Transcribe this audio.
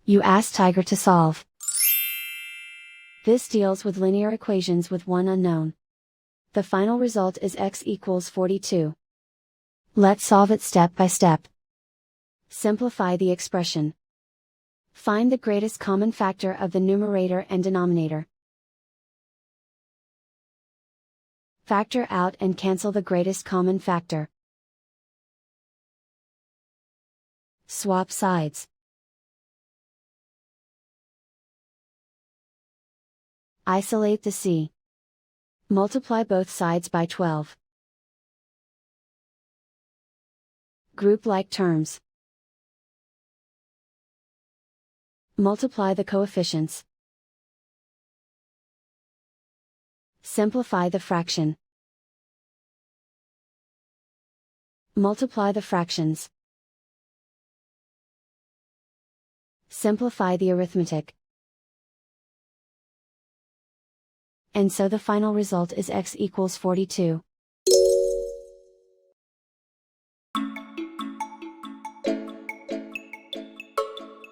You ask Tiger to solve. This deals with linear equations with one unknown. The final result is x equals 42. Let's solve it step by step. Simplify the expression. Find the greatest common factor of the numerator and denominator. Factor out and cancel the greatest common factor. Swap sides. Isolate the c. Multiply both sides by 12. Group like terms. Multiply the coefficients. Simplify the fraction. Multiply the fractions. Simplify the arithmetic. And so the final result is x equals 42.